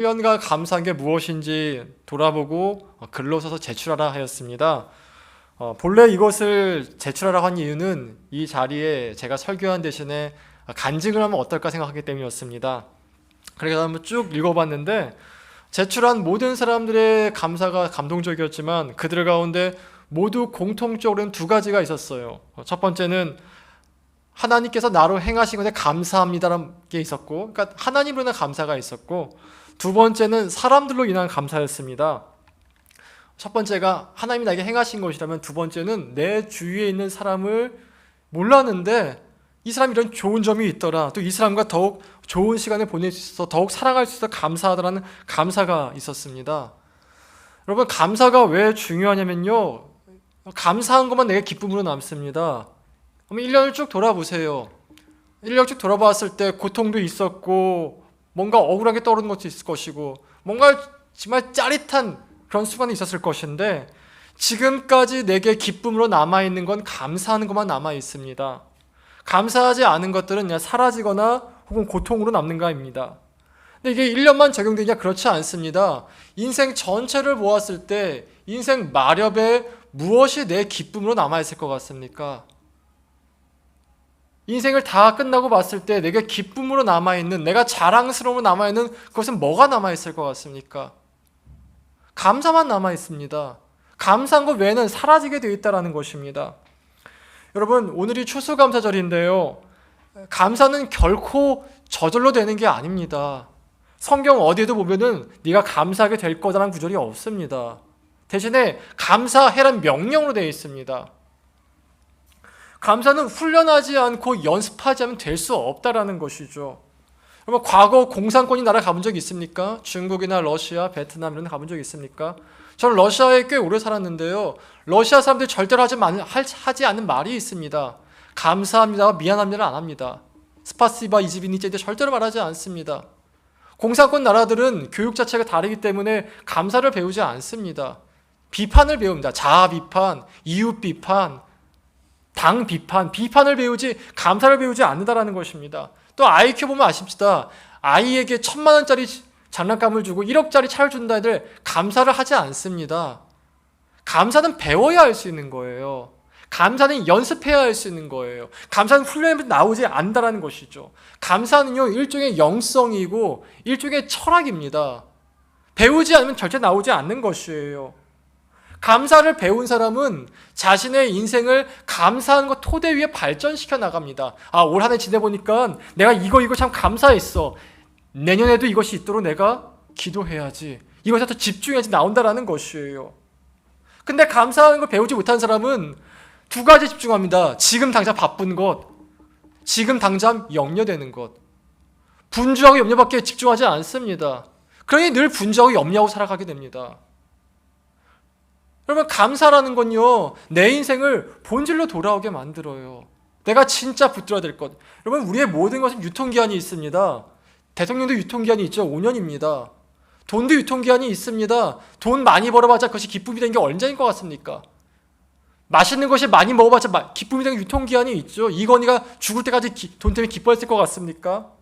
1년간 감사한 게 무엇인지 돌아보고 글로 써서 제출하라 하였습니다. 본래 이것을 제출하라고 한 이유는 이 자리에 제가 설교한 대신에 간증을 하면 어떨까 생각하기 때문이었습니다. 그래서 한번 쭉 읽어봤는데 제출한 모든 사람들의 감사가 감동적이었지만 그들 가운데 모두 공통적으로는 두 가지가 있었어요. 첫 번째는 하나님께서 나로 행하신 것에 감사합니다라는 게 있었고, 그러니까 하나님으로 인한 감사가 있었고, 두 번째는 사람들로 인한 감사였습니다. 첫 번째가 하나님이 나에게 행하신 것이라면 두 번째는 내 주위에 있는 사람을 몰랐는데 이 사람이 이런 좋은 점이 있더라, 또 이 사람과 더욱 좋은 시간을 보낼 수 있어서 더욱 사랑할 수 있어서 감사하다라는 감사가 있었습니다. 여러분, 감사가 왜 중요하냐면요, 감사한 것만 내게 기쁨으로 남습니다. 1년을 쭉 돌아보세요. 1년 쭉 돌아봤을 때 고통도 있었고 뭔가 억울하게 떠오르는 것도 있을 것이고 뭔가 정말 짜릿한 그런 순간이 있었을 것인데 지금까지 내게 기쁨으로 남아있는 건 감사하는 것만 남아있습니다. 감사하지 않은 것들은 그냥 사라지거나 혹은 고통으로 남는가입니다. 근데 이게 1년만 적용되냐? 그렇지 않습니다. 인생 전체를 보았을 때 인생 마렵에 무엇이 내 기쁨으로 남아있을 것 같습니까? 인생을 다 끝나고 봤을 때 내게 기쁨으로 남아있는, 내가 자랑스러움으로 남아있는 그것은 뭐가 남아있을 것 같습니까? 감사만 남아있습니다. 감사한 것 외에는 사라지게 되어 있다는 것입니다. 여러분, 오늘이 추수감사절인데요, 감사는 결코 저절로 되는 게 아닙니다. 성경 어디에도 보면은 네가 감사하게 될 거다라는 구절이 없습니다. 대신에 감사해란 명령으로 되어 있습니다. 감사는 훈련하지 않고 연습하지 않으면 될 수 없다라는 것이죠. 여러분, 과거 공산권이 나라 가본 적 있습니까? 중국이나 러시아, 베트남 이런 데 가본 적 있습니까? 저는 러시아에 꽤 오래 살았는데요, 러시아 사람들이 절대로 하지 않는 말이 있습니다. 감사합니다, 미안합니다를 안 합니다. 스파시바 이즈비니째 절대로 말하지 않습니다. 공산권 나라들은 교육 자체가 다르기 때문에 감사를 배우지 않습니다. 비판을 배웁니다. 자아 비판, 이웃 비판, 당 비판, 비판을 배우지 감사를 배우지 않는다라는 것입니다. 또 아이 키워보면 아십시다. 아이에게 1,000만 원짜리 장난감을 주고 1억짜리 차를 준다 해들 감사를 하지 않습니다. 감사는 배워야 할 수 있는 거예요. 감사는 연습해야 할 수 있는 거예요. 감사는 훈련에서 나오지 않는다는 것이죠. 감사는요, 일종의 영성이고 일종의 철학입니다. 배우지 않으면 절대 나오지 않는 것이에요. 감사를 배운 사람은 자신의 인생을 감사한 것 토대 위에 발전시켜 나갑니다. 올 한 해 지내보니까 내가 이거 참 감사했어. 내년에도 이것이 있도록 내가 기도해야지. 이것에 더 집중해야지 나온다라는 것이에요. 근데 감사하는 걸 배우지 못한 사람은 두 가지 집중합니다. 지금 당장 바쁜 것, 지금 당장 염려되는 것. 분주하고 염려밖에 집중하지 않습니다. 그러니 늘 분주하고 염려하고 살아가게 됩니다. 여러분, 감사라는 건요, 내 인생을 본질로 돌아오게 만들어요. 내가 진짜 붙들어야 될 것. 여러분, 우리의 모든 것은 유통기한이 있습니다. 대통령도 유통기한이 있죠. 5년입니다. 돈도 유통기한이 있습니다. 돈 많이 벌어봤자 그것이 기쁨이 되는 게 언제인 것 같습니까? 맛있는 것이 많이 먹어봤자 기쁨이 되는 유통기한이 있죠. 이건희가 죽을 때까지 돈 때문에 기뻐했을 것 같습니까?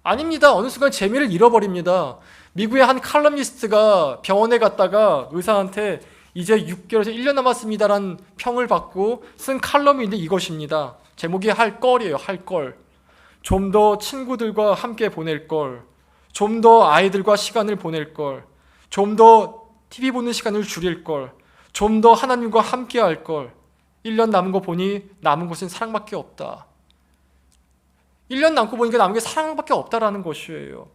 아닙니다. 어느 순간 재미를 잃어버립니다. 미국의 한 칼럼니스트가 병원에 갔다가 의사한테 이제 6개월에서 1년 남았습니다라는 평을 받고 쓴 칼럼이 있는데 이것입니다. 제목이 할 걸이에요. 할 걸. 좀 더 친구들과 함께 보낼 걸. 좀 더 아이들과 시간을 보낼 걸. 좀 더 TV 보는 시간을 줄일 걸. 좀 더 하나님과 함께 할 걸. 1년 남은 거 보니 남은 것은 사랑밖에 없다. 1년 남고 보니까 남은 게 사랑밖에 없다라는 것이에요.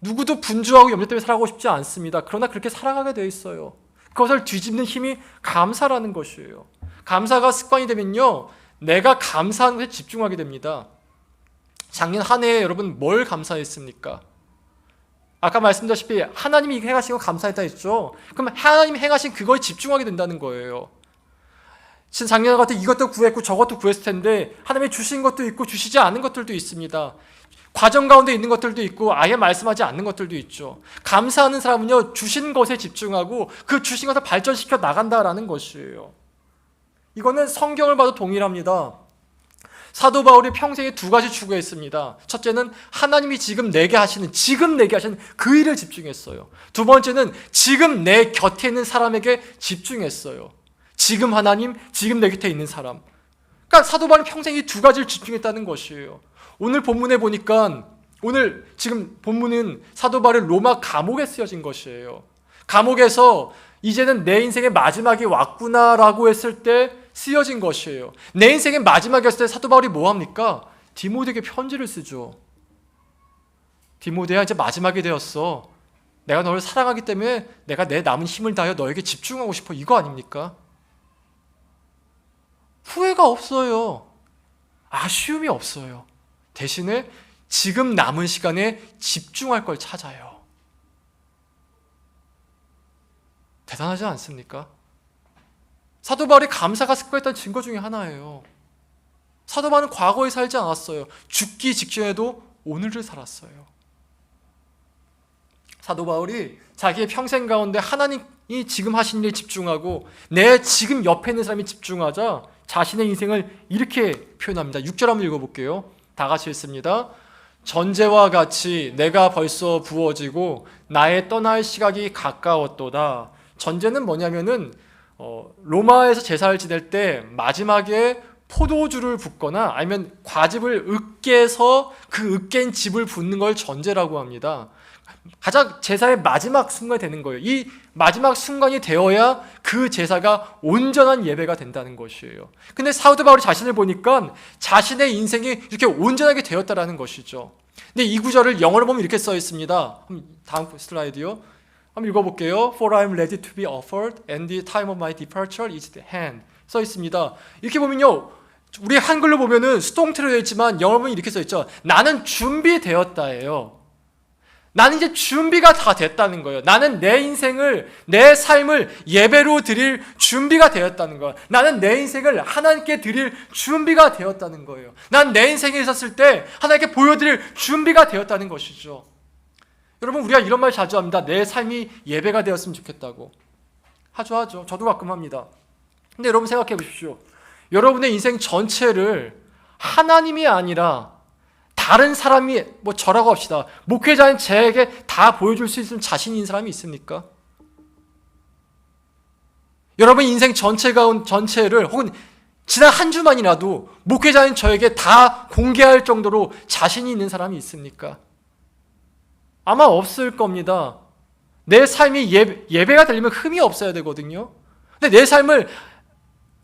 누구도 분주하고 염려 때문에 살아가고 싶지 않습니다. 그러나 그렇게 살아가게 되어 있어요. 그것을 뒤집는 힘이 감사라는 것이에요. 감사가 습관이 되면요, 내가 감사한 것에 집중하게 됩니다. 작년 한 해에 여러분 뭘 감사했습니까? 아까 말씀드렸다시피 하나님이 행하신 거 감사했다 했죠. 그럼 하나님이 행하신 그거에 집중하게 된다는 거예요. 작년 같은 이것도 구했고 저것도 구했을 텐데 하나님이 주신 것도 있고 주시지 않은 것들도 있습니다. 과정 가운데 있는 것들도 있고 아예 말씀하지 않는 것들도 있죠. 감사하는 사람은요, 주신 것에 집중하고 그 주신 것을 발전시켜 나간다라는 것이에요. 이거는 성경을 봐도 동일합니다. 사도 바울이 평생에 두 가지 추구했습니다. 첫째는 하나님이 지금 내게 하시는 그 일을 집중했어요. 두 번째는 지금 내 곁에 있는 사람에게 집중했어요. 지금 하나님, 지금 내 곁에 있는 사람. 그러니까 사도 바울이 평생에 두 가지를 집중했다는 것이에요. 오늘 본문에 보니까 오늘 지금 본문은 사도 바울이 로마 감옥에 쓰여진 것이에요. 감옥에서 이제는 내 인생의 마지막이 왔구나라고 했을 때 쓰여진 것이에요. 내 인생의 마지막이었을 때 사도 바울이 뭐합니까? 디모데에게 편지를 쓰죠. 디모데야, 이제 마지막이 되었어. 내가 너를 사랑하기 때문에 내가 내 남은 힘을 다하여 너에게 집중하고 싶어. 이거 아닙니까? 후회가 없어요. 아쉬움이 없어요. 대신에 지금 남은 시간에 집중할 걸 찾아요. 대단하지 않습니까? 사도 바울이 감사가 습관했던 증거 중에 하나예요. 사도 바울은 과거에 살지 않았어요. 죽기 직전에도 오늘을 살았어요. 사도 바울이 자기의 평생 가운데 하나님이 지금 하신 일에 집중하고 내 지금 옆에 있는 사람이 집중하자 자신의 인생을 이렇게 표현합니다. 6절 한번 읽어볼게요. 다 같이 읽습니다. 전제와 같이 내가 벌써 부어지고 나의 떠날 시각이 가까웠도다. 전제는 뭐냐면은 로마에서 제사를 지낼 때 마지막에 포도주를 붓거나 아니면 과즙을 으깨서 그 으깬 즙을 붓는 걸 전제라고 합니다. 가장 제사의 마지막 순간이 되는 거예요. 이 마지막 순간이 되어야 그 제사가 온전한 예배가 된다는 것이에요. 근데 사도 바울이 자신을 보니까 자신의 인생이 이렇게 온전하게 되었다라는 것이죠. 근데 이 구절을 영어로 보면 이렇게 써 있습니다. 다음 슬라이드요. 한번 읽어볼게요. For I am ready to be offered and the time of my departure is at hand. 써 있습니다. 이렇게 보면요. 우리 한글로 보면은 수동태로 되어 있지만 영어로 보면 이렇게 써 있죠. 나는 준비되었다예요. 나는 이제 준비가 다 됐다는 거예요. 나는 내 인생을, 내 삶을 예배로 드릴 준비가 되었다는 거예요. 나는 내 인생을 하나님께 드릴 준비가 되었다는 거예요. 난 내 인생에 있었을 때 하나님께 보여드릴 준비가 되었다는 것이죠. 여러분, 우리가 이런 말 자주 합니다. 내 삶이 예배가 되었으면 좋겠다고. 하죠. 저도 가끔 합니다. 근데 여러분 생각해 보십시오. 여러분의 인생 전체를 하나님이 아니라 다른 사람이, 저라고 합시다. 목회자인 제에게 다 보여줄 수 있는 자신 있는 사람이 있습니까? 여러분 인생 전체를 혹은 지난 한 주만이라도 목회자인 저에게 다 공개할 정도로 자신이 있는 사람이 있습니까? 아마 없을 겁니다. 내 삶이 예배가 되려면 흠이 없어야 되거든요. 근데 내 삶을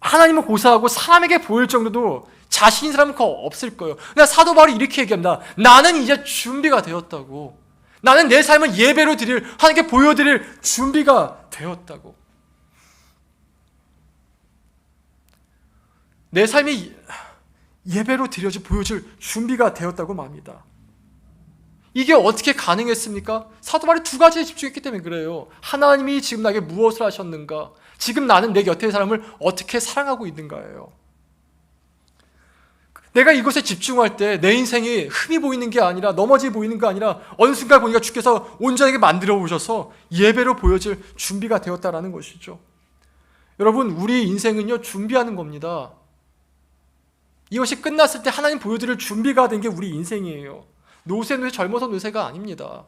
하나님을 고사하고 사람에게 보일 정도도 자신인 사람은 없을 거예요. 근데 사도 바울이 이렇게 얘기합니다. 나는 이제 준비가 되었다고. 나는 내 삶을 예배로 드릴, 하나님께 보여드릴 준비가 되었다고. 내 삶이 예배로 드려져 보여줄 준비가 되었다고 말합니다. 이게 어떻게 가능했습니까? 사도 바울이 두 가지에 집중했기 때문에 그래요. 하나님이 지금 나에게 무엇을 하셨는가? 지금 나는 내 곁에 있는 사람을 어떻게 사랑하고 있는가예요. 내가 이것에 집중할 때 내 인생이 흠이 보이는 게 아니라 넘어지 보이는 게 아니라 어느 순간 보니까 주께서 온전하게 만들어 오셔서 예배로 보여질 준비가 되었다라는 것이죠. 여러분, 우리 인생은요 준비하는 겁니다. 이것이 끝났을 때 하나님 보여드릴 준비가 된 게 우리 인생이에요. 노세 젊어서 노세가 아닙니다.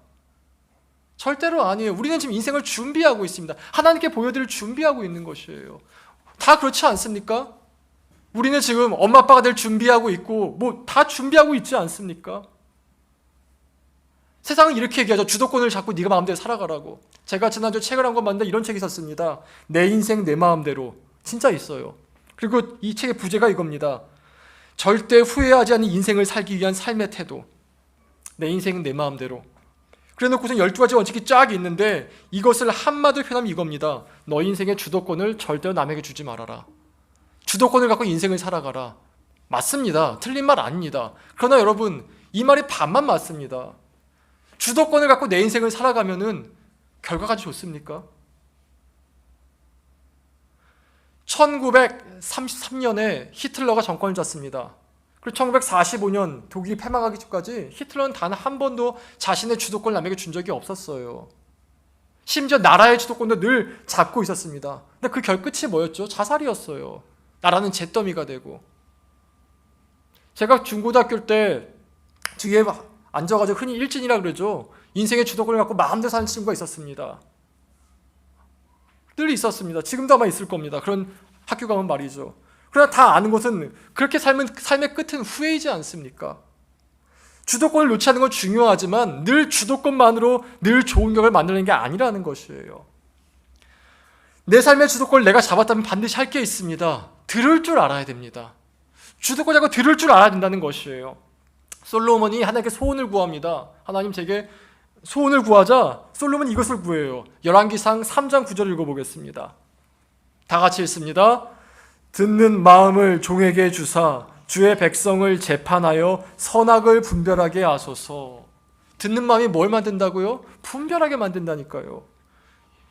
절대로 아니에요. 우리는 지금 인생을 준비하고 있습니다. 하나님께 보여드릴 준비하고 있는 것이에요. 다 그렇지 않습니까? 우리는 지금 엄마 아빠가 될 준비하고 있고 다 준비하고 있지 않습니까? 세상은 이렇게 얘기하죠. 주도권을 잡고 네가 마음대로 살아가라고. 제가 지난주 책을 한 권 봤는데 이런 책이 있었습니다. 내 인생 내 마음대로. 진짜 있어요. 그리고 이 책의 부제가 이겁니다. 절대 후회하지 않는 인생을 살기 위한 삶의 태도. 내 인생은 내 마음대로. 그래놓고서 12가지 원칙이 쫙 있는데 이것을 한마디로 표현하면 이겁니다. 너 인생의 주도권을 절대로 남에게 주지 말아라. 주도권을 갖고 인생을 살아가라. 맞습니다. 틀린 말 아닙니다. 그러나 여러분, 이 말이 반만 맞습니다. 주도권을 갖고 내 인생을 살아가면은 결과가 좋습니까? 1933년에 히틀러가 정권을 잡습니다. 그리고 1945년 독일이 패망하기 전까지 히틀러는 단 한 번도 자신의 주도권을 남에게 준 적이 없었어요. 심지어 나라의 주도권도 늘 잡고 있었습니다. 근데 그 결끝이 뭐였죠? 자살이었어요. 나라는 잿더미가 되고. 제가 중고등학교 때 뒤에 앉아가지고 흔히 일진이라 그러죠. 인생의 주도권을 갖고 마음대로 사는 친구가 있었습니다. 늘 있었습니다. 지금도 아마 있을 겁니다. 그런 학교 가면 말이죠. 그러나 다 아는 것은 그렇게 삶의 끝은 후회이지 않습니까? 주도권을 놓지 않는 건 중요하지만 늘 주도권만으로 늘 좋은 격을 만드는 게 아니라는 것이에요. 내 삶의 주도권을 내가 잡았다면 반드시 할 게 있습니다. 들을 줄 알아야 됩니다. 주도권 잡고 들을 줄 알아야 된다는 것이에요. 솔로몬이 하나님께 소원을 구합니다. 하나님 제게 소원을 구하자 솔로몬이 이것을 구해요. 열왕기상 3장 9절 읽어보겠습니다. 다 같이 읽습니다. 듣는 마음을 종에게 주사 주의 백성을 재판하여 선악을 분별하게 하소서. 듣는 마음이 뭘 만든다고요? 분별하게 만든다니까요.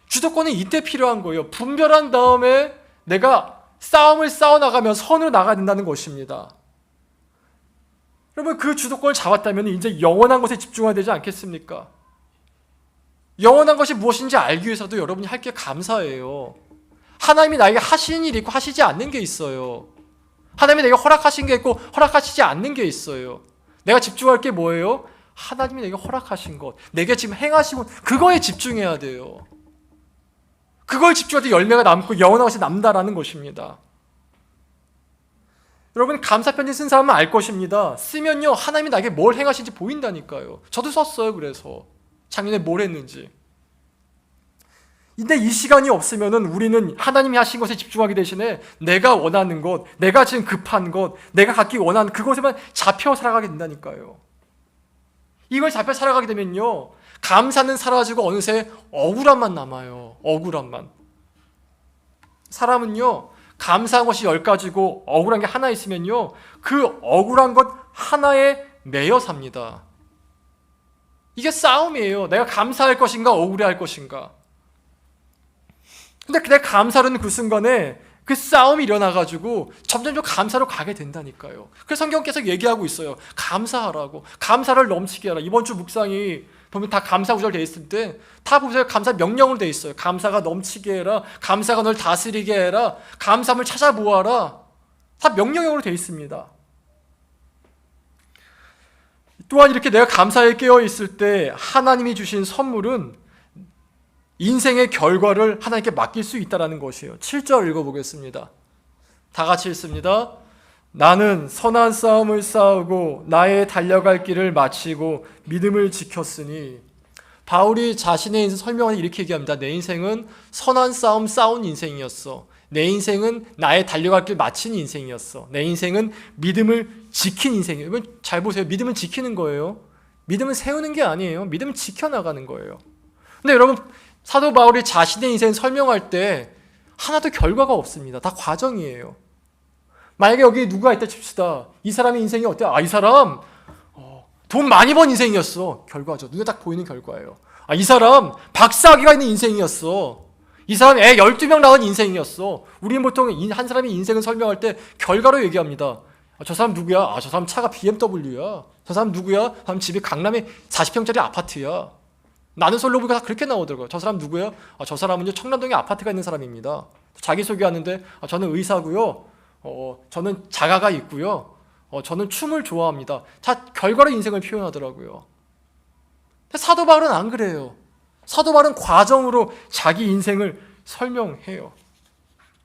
주도권은 이때 필요한 거예요. 분별한 다음에 내가 싸움을 싸워나가면 선으로 나가야 된다는 것입니다. 여러분 그 주도권을 잡았다면 이제 영원한 것에 집중해야 되지 않겠습니까? 영원한 것이 무엇인지 알기 위해서도 여러분이 할 게 감사해요. 하나님이 나에게 하시는 일이 있고 하시지 않는 게 있어요. 하나님이 내게 허락하신 게 있고 허락하시지 않는 게 있어요. 내가 집중할 게 뭐예요? 하나님이 내게 허락하신 것, 내게 지금 행하신 것, 그거에 집중해야 돼요. 그걸 집중할 때 열매가 남고 영원한 것이 남다라는 것입니다. 여러분 감사편지 쓴 사람은 알 것입니다. 쓰면요 하나님이 나에게 뭘 행하신지 보인다니까요. 저도 썼어요. 그래서 작년에 뭘 했는지. 근데 이 시간이 없으면은 우리는 하나님이 하신 것에 집중하기 대신에 내가 원하는 것, 내가 지금 급한 것, 내가 갖기 원하는 그것에만 잡혀 살아가게 된다니까요. 이걸 잡혀 살아가게 되면요 감사는 사라지고 어느새 억울함만 남아요. 억울함만. 사람은요 감사한 것이 10가지고 억울한 게 하나 있으면요 그 억울한 것 하나에 매여 삽니다. 이게 싸움이에요. 내가 감사할 것인가 억울해할 것인가. 근데 내가 감사하는 그 순간에 그 싸움이 일어나가지고 점점 감사로 가게 된다니까요. 그래서 성경께서 얘기하고 있어요. 감사하라고. 감사를 넘치게 하라. 이번 주 묵상이 보면 다 감사 구절 되어 있을 때 다 보세요. 감사 명령으로 되어 있어요. 감사가 넘치게 해라. 감사가 널 다스리게 해라. 감사함을 찾아보아라. 다 명령형으로 되어 있습니다. 또한 이렇게 내가 감사에 깨어 있을 때 하나님이 주신 선물은 인생의 결과를 하나님께 맡길 수 있다는 것이에요. 7절 읽어보겠습니다. 다 같이 읽습니다. 나는 선한 싸움을 싸우고 나의 달려갈 길을 마치고 믿음을 지켰으니. 바울이 자신의 인생 설명을 이렇게 얘기합니다. 내 인생은 선한 싸움 싸운 인생이었어. 내 인생은 나의 달려갈 길 마친 인생이었어. 내 인생은 믿음을 지킨 인생이에요. 잘 보세요. 믿음은 지키는 거예요. 믿음은 세우는 게 아니에요. 믿음은 지켜나가는 거예요. 근데 여러분 사도 바울이 자신의 인생 설명할 때 하나도 결과가 없습니다. 다 과정이에요. 만약에 여기 누가 있다 칩시다. 이 사람의 인생이 어때요? 이 사람 돈 많이 번 인생이었어. 결과죠. 눈에 딱 보이는 결과예요. 이 사람 박사학위가 있는 인생이었어. 이 사람 애 12명 낳은 인생이었어. 우리는 보통 한 사람의 인생을 설명할 때 결과로 얘기합니다. 저 사람 누구야? 저 사람 차가 BMW야. 저 사람 누구야? 저 사람 집이 강남에 40평짜리 아파트야. 나는 솔로몬가 다 그렇게 나오더라고요. 저 사람 누구예요? 저 사람은요 청남동에 아파트가 있는 사람입니다. 자기소개하는데 저는 의사고요. 저는 자가가 있고요. 저는 춤을 좋아합니다. 다 결과로 인생을 표현하더라고요. 근데 사도 바울은 안 그래요. 사도 바울은 과정으로 자기 인생을 설명해요.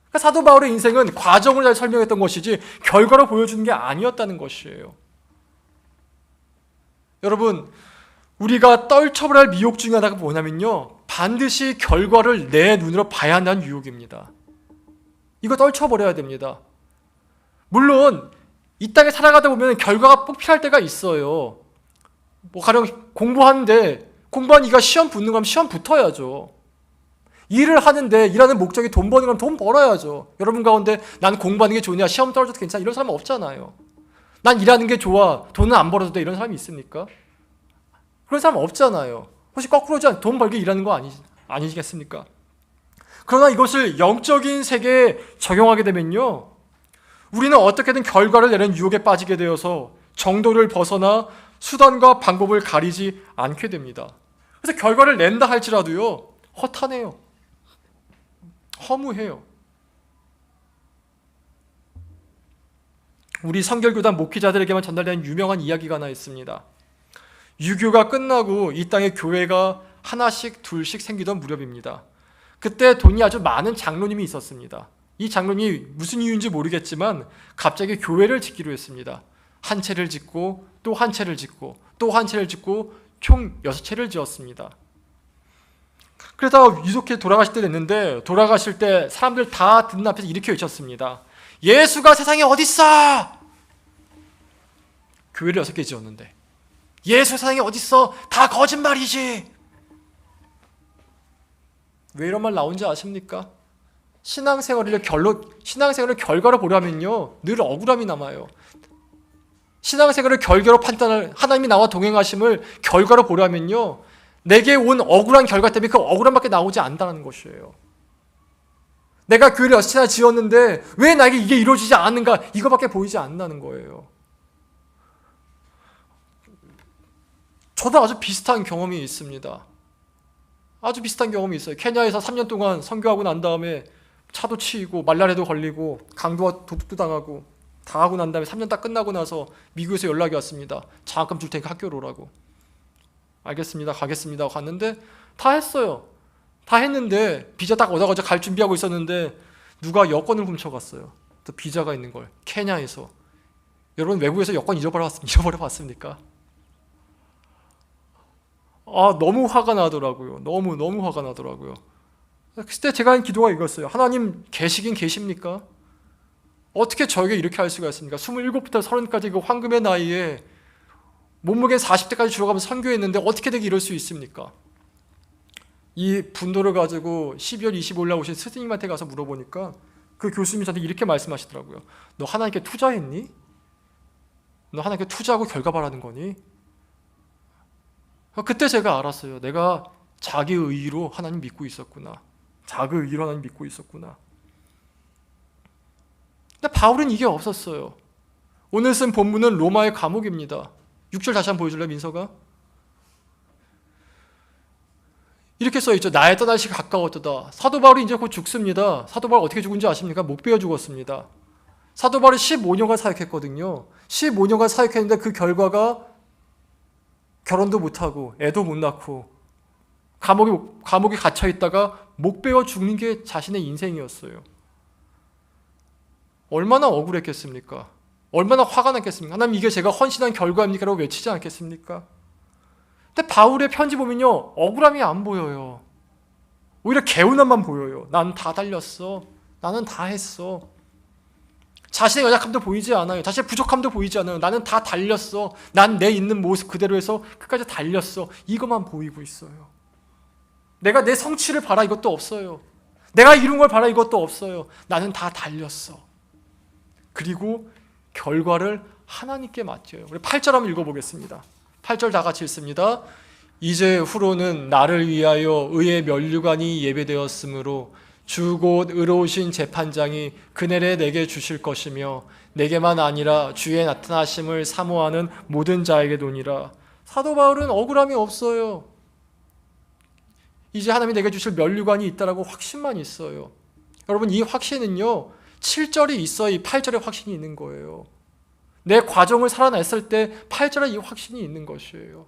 그러니까 사도 바울의 인생은 과정을 잘 설명했던 것이지 결과로 보여주는 게 아니었다는 것이에요. 여러분 우리가 떨쳐버려야 할 미혹 중에 하나가 뭐냐면요 반드시 결과를 내 눈으로 봐야 한다는 유혹입니다. 이거 떨쳐버려야 됩니다. 물론 이 땅에 살아가다 보면 결과가 꼭 필요할 때가 있어요. 가령 공부하는데 공부하니까 시험 붙는 거면 시험 붙어야죠. 일을 하는데 일하는 목적이 돈 버는 거면 돈 벌어야죠. 여러분 가운데 난 공부하는 게 좋냐 시험 떨어져도 괜찮아 이런 사람은 없잖아요. 난 일하는 게 좋아 돈은 안 벌어도 돼 이런 사람이 있습니까? 그런 사람 없잖아요. 혹시 거꾸로지 돈 벌게 일하는 거 아니겠습니까? 그러나 이것을 영적인 세계에 적용하게 되면요 우리는 어떻게든 결과를 내는 유혹에 빠지게 되어서 정도를 벗어나 수단과 방법을 가리지 않게 됩니다. 그래서 결과를 낸다 할지라도요 허탄해요. 허무해요. 우리 성결교단 목회자들에게만 전달된 유명한 이야기가 하나 있습니다. 유교가 끝나고 이 땅에 교회가 하나씩 둘씩 생기던 무렵입니다. 그때 돈이 아주 많은 장로님이 있었습니다. 이 장로님이 무슨 이유인지 모르겠지만 갑자기 교회를 짓기로 했습니다. 한 채를 짓고 또 한 채를 짓고 또 한 채를 짓고 총 6채를 지었습니다. 그러다가 이렇게 돌아가실 때 됐는데, 돌아가실 때 사람들 다 듣는 앞에서 이렇게 외쳤습니다. 예수가 세상에 어딨어? 교회를 6개 지었는데 예수 세상에 어딨어? 다 거짓말이지. 왜 이런 말 나온지 아십니까? 신앙생활을 결과로 보려면요 늘 억울함이 남아요. 신앙생활을 결과로 판단할, 하나님이 나와 동행하심을 결과로 보려면요 내게 온 억울한 결과 때문에 그 억울함밖에 나오지 않는다는 것이에요. 내가 교회를 6채나 지었는데 왜 나에게 이게 이루어지지 않는가, 이거밖에 보이지 않는다는 거예요. 저도 아주 비슷한 경험이 있습니다. 아주 비슷한 경험이 있어요. 케냐에서 3년 동안 선교하고 난 다음에 차도 치이고 말라리아도 걸리고 강도와 도둑도 당하고 다 하고 난 다음에 3년 딱 끝나고 나서 미국에서 연락이 왔습니다. 장학금 줄 테니까 학교로 오라고. 알겠습니다. 가겠습니다. 갔는데 다 했어요. 다 했는데 비자 딱 얻어가지고 갈 준비하고 있었는데 누가 여권을 훔쳐갔어요. 또 비자가 있는 걸. 케냐에서. 여러분 외국에서 여권 잃어버려 봤습니까? 너무 화가 나더라고요. 너무 화가 나더라고요. 그때 제가 한 기도가 이거였어요. 하나님 계시긴 계십니까? 어떻게 저에게 이렇게 할 수가 있습니까? 27부터 30까지 그 황금의 나이에 몸무게 40대까지 줄어가면서 선교했는데 어떻게 되게 이럴 수 있습니까? 이 분노를 가지고 12월 25일 날 오신 스승님한테 가서 물어보니까 그 교수님이 저한테 이렇게 말씀하시더라고요. 너 하나님께 투자했니? 너 하나님께 투자하고 결과 바라는 거니? 그때 제가 알았어요. 내가 자기 의의로 하나님 믿고 있었구나. 자기 의의로 하나님 믿고 있었구나. 근데 바울은 이게 없었어요. 오늘 쓴 본문은 로마의 감옥입니다. 6절 다시 한번 보여줄래, 민서가? 이렇게 써있죠. 나의 떠날 시가 가까웠도다. 사도 바울이 이제 곧 죽습니다. 사도 바울 어떻게 죽은지 아십니까? 못 베어 죽었습니다. 사도 바울이 15년간 사역했거든요. 15년간 사역했는데 그 결과가 결혼도 못하고 애도 못 낳고 감옥에 갇혀 있다가 목 베어 죽는 게 자신의 인생이었어요. 얼마나 억울했겠습니까? 얼마나 화가 났겠습니까? 하나님 이게 제가 헌신한 결과입니까? 라고 외치지 않겠습니까? 근데 바울의 편지 보면요 억울함이 안 보여요. 오히려 개운함만 보여요. 난 다 달렸어. 나는 다 했어. 자신의 연약함도 보이지 않아요. 자신의 부족함도 보이지 않아요. 나는 다 달렸어. 난 내 있는 모습 그대로 해서 끝까지 달렸어. 이것만 보이고 있어요. 내가 내 성취를 바라 이것도 없어요. 내가 이룬 걸 바라 이것도 없어요. 나는 다 달렸어. 그리고 결과를 하나님께 맡겨요. 우리 8절 한번 읽어보겠습니다. 8절 다 같이 읽습니다. 이제 후로는 나를 위하여 의의 면류관이 예배되었으므로 주 곧 의로우신 재판장이 그날에 내게 주실 것이며 내게만 아니라 주의 나타나심을 사모하는 모든 자에게 도니라. 사도 바울은 억울함이 없어요. 이제 하나님이 내게 주실 면류관이 있다라고 확신만 있어요. 여러분 이 확신은요 7절이 있어야 이 8절의 확신이 있는 거예요. 내 과정을 살아냈을 때 8절에 이 확신이 있는 것이에요.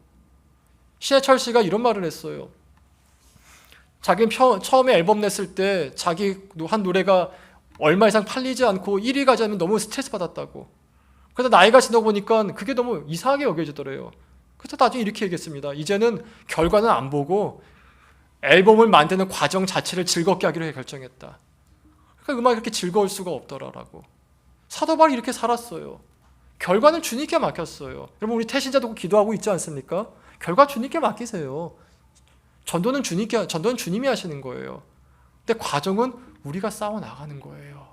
신해철 씨가 이런 말을 했어요. 자기는 처음에 앨범 냈을 때 자기 한 노래가 얼마 이상 팔리지 않고 1위 가지 않으면 너무 스트레스 받았다고. 그래서 나이가 지나고 보니까 그게 너무 이상하게 여겨지더래요. 그래서 나중에 이렇게 얘기했습니다. 이제는 결과는 안 보고 앨범을 만드는 과정 자체를 즐겁게 하기로 결정했다. 그러니까 음악이 그렇게 즐거울 수가 없더라라고. 사도 바울이 이렇게 살았어요. 결과는 주님께 맡겼어요. 여러분 우리 태신자도 기도하고 있지 않습니까? 결과 주님께 맡기세요. 전도는 주님이 하시는 거예요. 근데 과정은 우리가 싸워 나가는 거예요.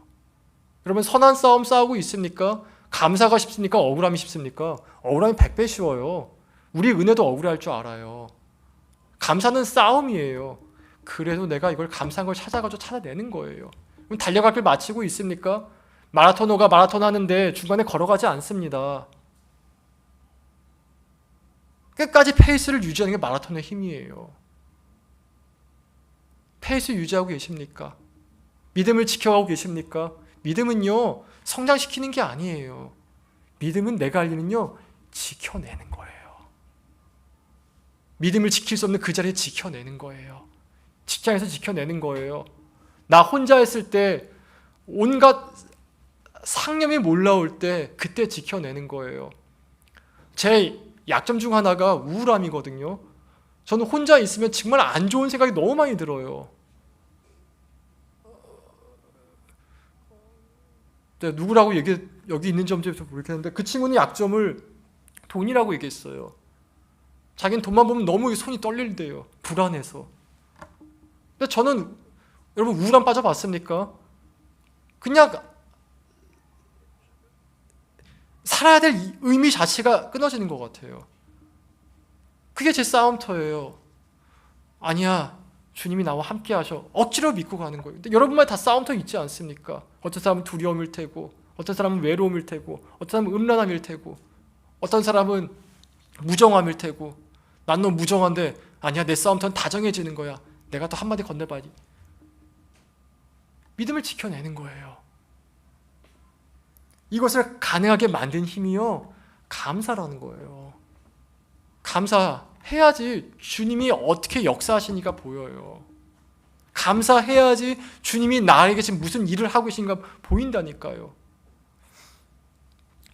여러분 선한 싸움 싸우고 있습니까? 감사가 쉽습니까? 억울함이 쉽습니까? 억울함이 100배 쉬워요. 우리 은혜도 억울할 줄 알아요. 감사는 싸움이에요. 그래도 내가 이걸 감사한 걸 찾아내는 거예요. 그럼 달려갈 길 마치고 있습니까? 마라토너가 마라톤 하는데 중간에 걸어가지 않습니다. 끝까지 페이스를 유지하는 게 마라톤의 힘이에요. 페이스 유지하고 계십니까? 믿음을 지켜가고 계십니까? 믿음은요 성장시키는 게 아니에요. 믿음은 내가 할 일은요, 지켜내는 거예요. 믿음을 지킬 수 없는 그 자리에 지켜내는 거예요. 직장에서 지켜내는 거예요. 나 혼자 했을 때 온갖 상념이 몰라올 때 그때 지켜내는 거예요. 제 약점 중 하나가 우울함이거든요. 저는 혼자 있으면 정말 안 좋은 생각이 너무 많이 들어요. 누구라고 여기 있는지 없는지 모르겠는데 그 친구는 약점을 돈이라고 얘기했어요. 자기는 돈만 보면 너무 손이 떨릴대요. 불안해서. 근데 저는 여러분 우울함 빠져봤습니까? 그냥 살아야 될 의미 자체가 끊어지는 것 같아요. 그게 제 싸움터예요. 아니야, 주님이 나와 함께 하셔. 억지로 믿고 가는 거예요. 근데 여러분만 다 싸움터 있지 않습니까? 어떤 사람은 두려움일 테고, 어떤 사람은 외로움일 테고, 어떤 사람은 음란함일 테고, 어떤 사람은 무정함일 테고, 난 너무 무정한데 아니야, 내 싸움터는 다정해지는 거야. 내가 또 한마디 건네봐야지. 믿음을 지켜내는 거예요. 이것을 가능하게 만든 힘이요, 감사라는 거예요. 감사해야지 주님이 어떻게 역사하시니까 보여요. 감사해야지 주님이 나에게 지금 무슨 일을 하고 계신가 보인다니까요.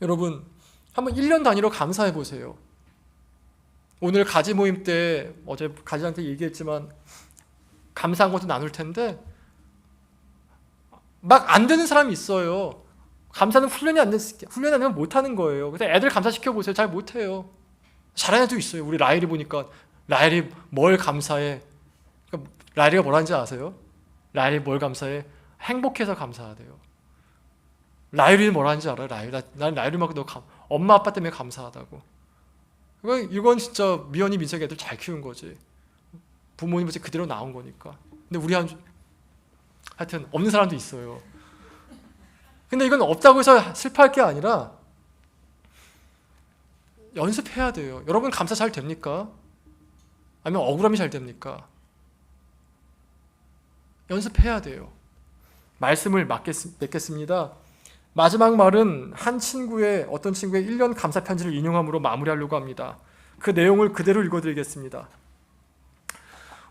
여러분, 한번 1년 단위로 감사해 보세요. 오늘 가지 모임 때 어제 가지한테 얘기했지만 감사한 것도 나눌 텐데 막 안 되는 사람이 있어요. 감사는 훈련이 안 되면 못하는 거예요. 그래서 애들 감사시켜 보세요. 잘 못해요. 잘하는 애도 있어요. 우리 라일이 보니까 라일이 뭘 감사해? 그러니까 라일이가 뭐라는지 아세요? 라일이 뭘 감사해? 행복해서 감사하대요. 라일이는 뭐라는지 알아요? 난 라일이만큼 엄마 아빠 때문에 감사하다고. 이건 진짜 미연이 민석이 애들 잘 키운 거지. 부모님한테 그대로 나온 거니까. 근데 우리 하여튼 없는 사람도 있어요. 근데 이건 없다고 해서 슬퍼할 게 아니라 연습해야 돼요. 여러분 감사 잘 됩니까? 아니면 억울함이 잘 됩니까? 연습해야 돼요. 말씀을 맺겠습니다. 마지막 말은 어떤 친구의 1년 감사 편지를 인용함으로 마무리하려고 합니다. 그 내용을 그대로 읽어드리겠습니다.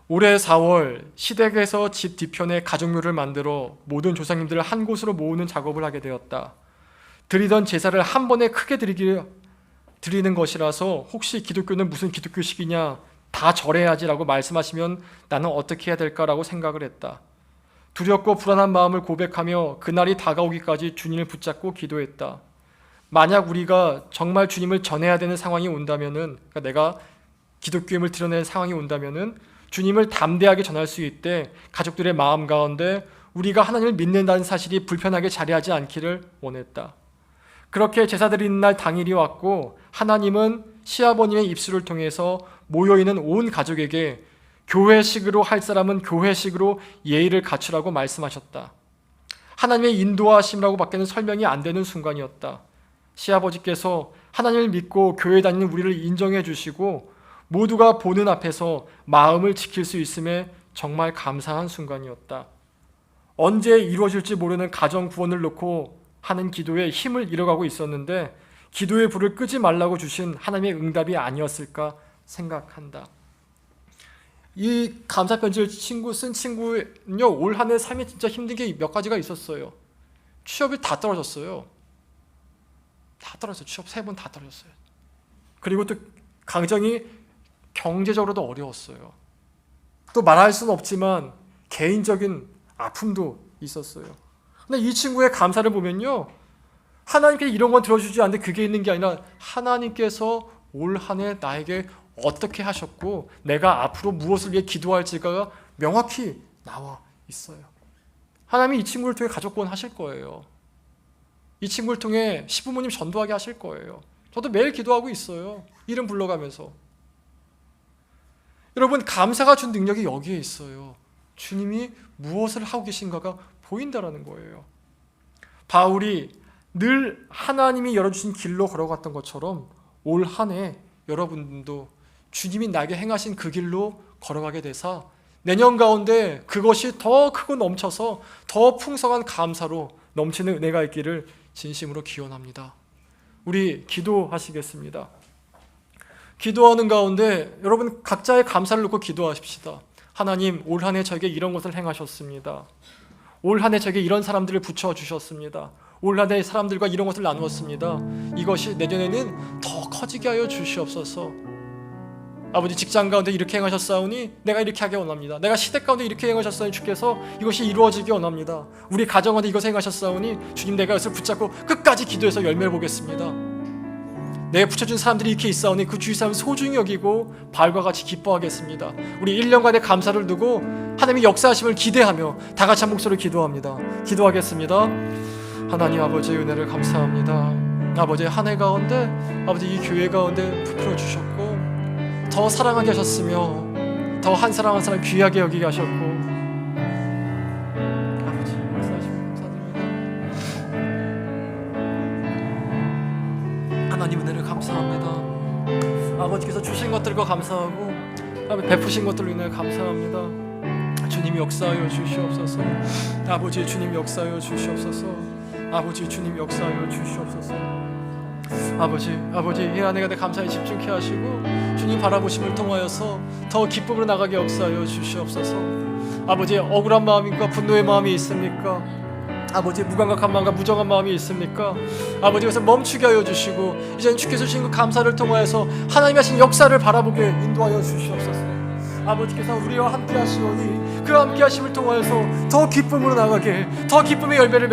올해 4월 시댁에서 집 뒤편에 가족묘를 만들어 모든 조상님들을 한 곳으로 모으는 작업을 하게 되었다. 드리던 제사를 한 번에 크게 드리는 것이라서 혹시 기독교는 무슨 기독교식이냐, 다 절해야지라고 말씀하시면 나는 어떻게 해야 될까라고 생각을 했다. 두렵고 불안한 마음을 고백하며 그날이 다가오기까지 주님을 붙잡고 기도했다. 만약 우리가 정말 주님을 전해야 되는 상황이 온다면은, 그러니까 내가 기독교임을 드러내는 상황이 온다면은 주님을 담대하게 전할 수 있되 가족들의 마음 가운데 우리가 하나님을 믿는다는 사실이 불편하게 자리하지 않기를 원했다. 그렇게 제사 드리는 날 당일이 왔고 하나님은 시아버님의 입술을 통해서 모여있는 온 가족에게 교회식으로 할 사람은 교회식으로 예의를 갖추라고 말씀하셨다. 하나님의 인도하심이라고 밖에는 설명이 안 되는 순간이었다. 시아버지께서 하나님을 믿고 교회 다니는 우리를 인정해 주시고 모두가 보는 앞에서 마음을 지킬 수 있음에 정말 감사한 순간이었다. 언제 이루어질지 모르는 가정 구원을 놓고 하는 기도에 힘을 잃어가고 있었는데 기도의 불을 끄지 말라고 주신 하나님의 응답이 아니었을까 생각한다. 이 감사 편지를 쓴 친구는요, 올 한 해 삶에 진짜 힘든 게 몇 가지가 있었어요. 취업이 다 떨어졌어요. 다 떨어졌어요. 취업 3번 다 떨어졌어요. 그리고 또 가정이 경제적으로도 어려웠어요. 또 말할 수는 없지만 개인적인 아픔도 있었어요. 근데 이 친구의 감사를 보면요, 하나님께서 이런 건 들어주지 않는데 그게 있는 게 아니라 하나님께서 올 한 해 나에게 어떻게 하셨고 내가 앞으로 무엇을 위해 기도할지가 명확히 나와 있어요. 하나님이 이 친구를 통해 가족 구원 하실 거예요. 이 친구를 통해 시부모님 전도하게 하실 거예요. 저도 매일 기도하고 있어요. 이름 불러가면서. 여러분, 감사가 준 능력이 여기에 있어요. 주님이 무엇을 하고 계신가가 보인다라는 거예요. 바울이 늘 하나님이 열어주신 길로 걸어갔던 것처럼 올 한 해 여러분도 주님이 나에게 행하신 그 길로 걸어가게 되사 내년 가운데 그것이 더 크고 넘쳐서 더 풍성한 감사로 넘치는 은혜가 있기를 진심으로 기원합니다. 우리 기도하시겠습니다. 기도하는 가운데 여러분 각자의 감사를 놓고 기도하십시다. 하나님, 올 한 해 저에게 이런 것을 행하셨습니다. 올 한 해 저에게 이런 사람들을 붙여주셨습니다. 올 한 해 사람들과 이런 것을 나누었습니다. 이것이 내년에는 더 커지게 하여 주시옵소서. 아버지, 직장 가운데 이렇게 행하셨사오니 내가 이렇게 하기 원합니다. 내가 시댁 가운데 이렇게 행하셨사오니 주께서 이것이 이루어지기 원합니다. 우리 가정 가운데 이것을 행하셨사오니 주님, 내가 이것을 붙잡고 끝까지 기도해서 열매를 보겠습니다. 내가 붙여준 사람들이 이렇게 있사오니 그 주위 사람 소중히 여기고 발과 같이 기뻐하겠습니다. 우리 1년간의 감사를 두고 하나님의 역사하심을 기대하며 다 같이 한 목소리로 기도합니다. 기도하겠습니다. 하나님 아버지의 은혜를 감사합니다. 아버지, 한 해 가운데 아버지 이 교회 가운데 부풀어 주셨고 더 사랑하게 하셨으며 더 한 사람 한 사람 귀하게 여기게 하셨고 아버지 역사하시고 감사드립니다. 하나님 은혜를 감사합니다. 아버지께서 주신 것들과 감사하고 아버지 베푸신 것들로 인해 감사합니다. 주님이 역사하여 주시옵소서. 아버지, 주님 역사하여 주시옵소서. 아버지, 주님 역사하여 주시옵소서. 아버지, 이 한 해가 내 감사에 집중케 하시고 주님 바라보심을 통하여서 더 기쁨으로 나가게 역사하여 주시옵소서. 아버지, 억울한 마음과 분노의 마음이 있습니까? 아버지, 무감각한 마음과 무정한 마음이 있습니까? 아버지, 그것을 멈추게 하여 주시고 이제는 주께서 주신 그 감사를 통하여서 하나님이 하신 역사를 바라보게 인도하여 주시옵소서. 아버지께서 우리와 함께 하시오니 그 함께 하심을 통하여서 더 기쁨으로 나가게, 더 기쁨의 열매를